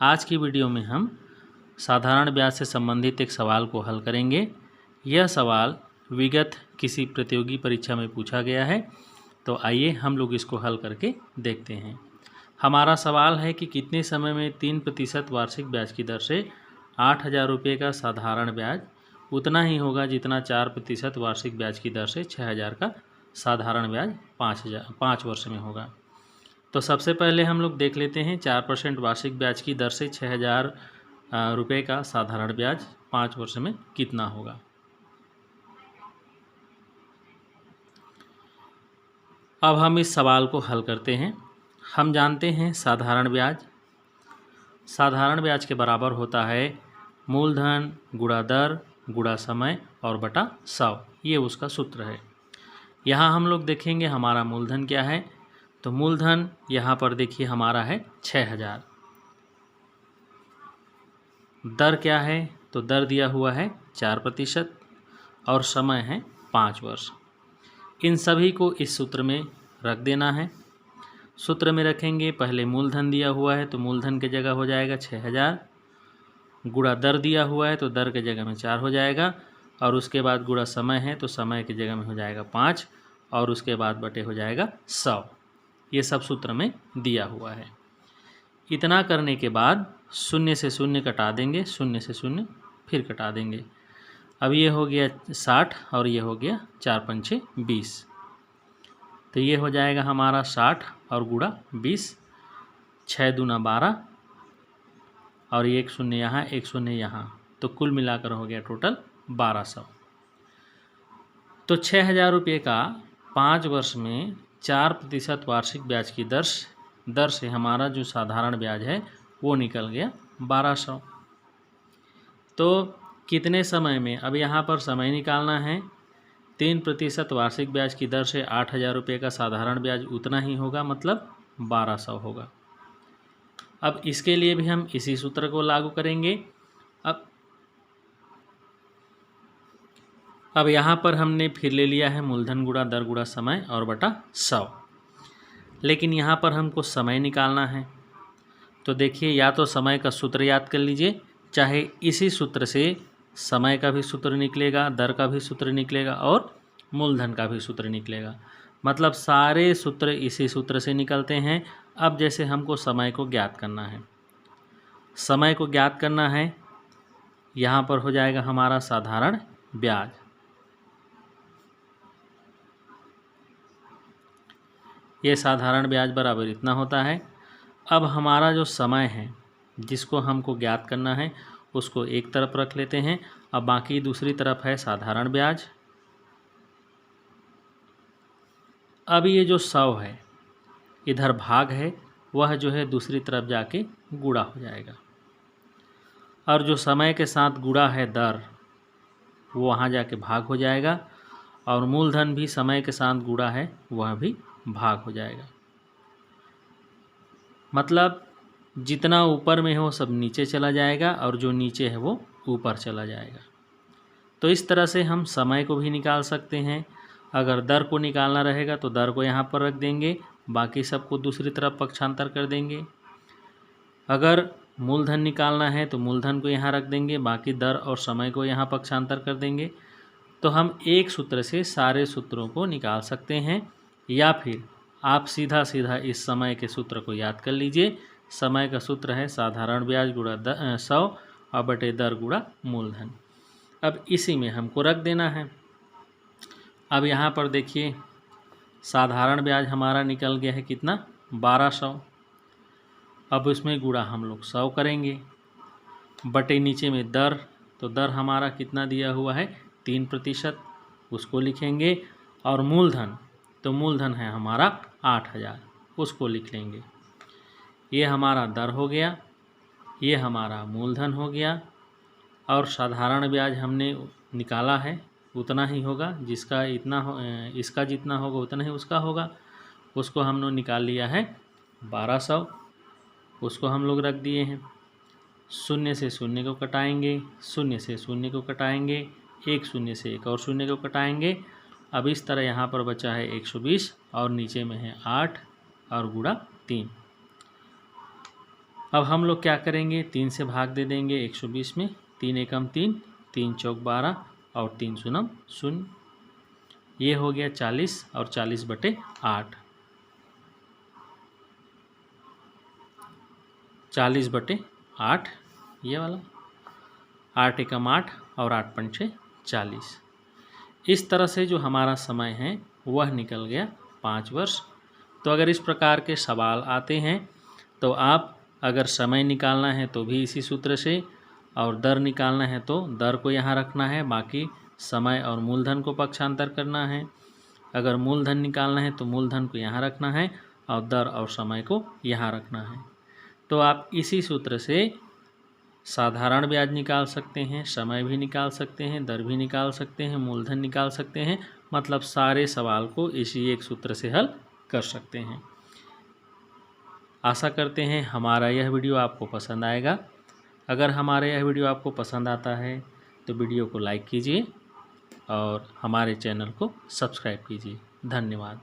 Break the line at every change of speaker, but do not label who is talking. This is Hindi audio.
आज की वीडियो में हम साधारण ब्याज से संबंधित एक सवाल को हल करेंगे। यह सवाल विगत किसी प्रतियोगी परीक्षा में पूछा गया है, तो आइए हम लोग इसको हल करके देखते हैं। हमारा सवाल है कि कितने समय में 3% वार्षिक ब्याज की दर से 8,000 रुपये का साधारण ब्याज उतना ही होगा जितना 4% वार्षिक ब्याज की दर से 6,000 का साधारण ब्याज 5 वर्ष में होगा। तो सबसे पहले हम लोग देख लेते हैं 4% वार्षिक ब्याज की दर से 6,000 रुपये का साधारण ब्याज 5 वर्ष में कितना होगा। अब हम इस सवाल को हल करते हैं। हम जानते हैं साधारण ब्याज के बराबर होता है मूलधन गुणा दर गुणा समय और बटा 100। ये उसका सूत्र है। यहाँ हम लोग देखेंगे हमारा मूलधन क्या है। तो मूलधन यहाँ पर देखिए हमारा है 6,000। दर क्या है, तो दर दिया हुआ है 4% और समय है 5 वर्ष। इन सभी को इस सूत्र में रख देना है। सूत्र में रखेंगे, पहले मूलधन दिया हुआ है तो मूलधन के जगह हो जाएगा 6,000, गुणा दर दिया हुआ है तो दर के जगह में 4 हो जाएगा, और उसके बाद गुणा समय है तो समय की जगह में हो जाएगा 5, और उसके बाद बटे हो जाएगा 100। ये सब सूत्र में दिया हुआ है। इतना करने के बाद शून्य से शून्य कटा देंगे, शून्य से शून्य फिर कटा देंगे। अब ये हो गया 60 और ये हो गया 4 पंचे 20। तो ये हो जाएगा हमारा 60 और गुणा 20, 6 दूना 12 और एक शून्य यहाँ एक शून्य यहाँ, तो कुल मिलाकर हो गया टोटल 1200। तो 6,000 रुपये का 5 वर्ष में 4% वार्षिक ब्याज की दर से हमारा जो साधारण ब्याज है वो निकल गया 1200। तो कितने समय में, अब यहाँ पर समय निकालना है। 3% वार्षिक ब्याज की दर से 8,000 रुपये का साधारण ब्याज उतना ही होगा, मतलब 1200 होगा। अब इसके लिए भी हम इसी सूत्र को लागू करेंगे। अब यहाँ पर हमने फिर ले लिया है मूलधन गुणा दर गुणा समय और बटा 100, लेकिन यहाँ पर हमको समय निकालना है। तो देखिए, या तो समय का सूत्र याद कर लीजिए, चाहे इसी सूत्र से समय का भी सूत्र निकलेगा, दर का भी सूत्र निकलेगा और मूलधन का भी सूत्र निकलेगा। मतलब सारे सूत्र इसी सूत्र से निकलते हैं। अब जैसे हमको समय को ज्ञात करना है, यहाँ पर हो जाएगा हमारा साधारण ब्याज। ये साधारण ब्याज बराबर इतना होता है। अब हमारा जो समय है जिसको हमको ज्ञात करना है उसको एक तरफ रख लेते हैं। अब बाकी दूसरी तरफ है साधारण ब्याज। अब ये जो 100 है इधर भाग है, वह जो है दूसरी तरफ जाके गुणा हो जाएगा, और जो समय के साथ गुणा है दर वो वहाँ जाके भाग हो जाएगा, और मूलधन भी समय के साथ गुणा है वह भी भाग हो जाएगा। मतलब जितना ऊपर में हो सब नीचे चला जाएगा और जो नीचे है वो ऊपर चला जाएगा। तो इस तरह से हम समय को भी निकाल सकते हैं। अगर दर को निकालना रहेगा तो दर को यहाँ पर रख देंगे, बाकी सबको दूसरी तरफ पक्षांतर कर देंगे। अगर मूलधन निकालना है तो मूलधन को यहाँ रख देंगे, बाकी दर और समय को यहाँ पक्षांतर कर देंगे। तो हम एक सूत्र से सारे सूत्रों को निकाल सकते हैं, या फिर आप सीधा इस समय के सूत्र को याद कर लीजिए। समय का सूत्र है साधारण ब्याज गुणा 100 और बटे दर गुणा मूलधन। अब इसी में हमको रख देना है। अब यहाँ पर देखिए साधारण ब्याज हमारा निकल गया है कितना, 1200। अब उसमें गुणा हम लोग 100 करेंगे, बटे नीचे में दर, तो दर हमारा कितना दिया हुआ है 3%, उसको लिखेंगे, और मूलधन, तो मूलधन है हमारा 8,000, उसको लिख लेंगे। ये हमारा दर हो गया, ये हमारा मूलधन हो गया, और साधारण ब्याज हमने निकाला है उतना ही होगा, जिसका इतना इसका जितना होगा उतना ही उसका होगा। उसको हम लोग निकाल लिया है 1200, उसको हम लोग रख दिए हैं। शून्य से शून्य को कटाएंगे, शून्य से शून्य को कटाएंगे, एक शून्य से एक और शून्य को कटाएंगे। अब इस तरह यहाँ पर बचा है 120 और नीचे में है 8 और गुणा 3। अब हम लोग क्या करेंगे, 3 से भाग दे देंगे 120 में। 3 एकम 3, 3 चौक 12 और 3 शून्य 0। ये हो गया 40 और 40/8। 40/8 ये वाला। 8 एकम 8 और 8 पंचे 40। इस तरह से जो हमारा समय है वह निकल गया 5 वर्ष। तो अगर इस प्रकार के सवाल आते हैं तो आप अगर समय निकालना है तो भी इसी सूत्र से, और दर निकालना है तो दर को यहाँ रखना है, बाकी समय और मूलधन को पक्षांतर करना है। अगर मूलधन निकालना है तो मूलधन को यहाँ रखना है और दर और समय को यहाँ रखना है। तो आप इसी सूत्र से साधारण ब्याज निकाल सकते हैं, समय भी निकाल सकते हैं, दर भी निकाल सकते हैं, मूलधन निकाल सकते हैं, मतलब सारे सवाल को इसी एक सूत्र से हल कर सकते हैं। आशा करते हैं हमारा यह वीडियो आपको पसंद आएगा। अगर हमारा यह वीडियो आपको पसंद आता है तो वीडियो को लाइक कीजिए और हमारे चैनल को सब्सक्राइब कीजिए। धन्यवाद।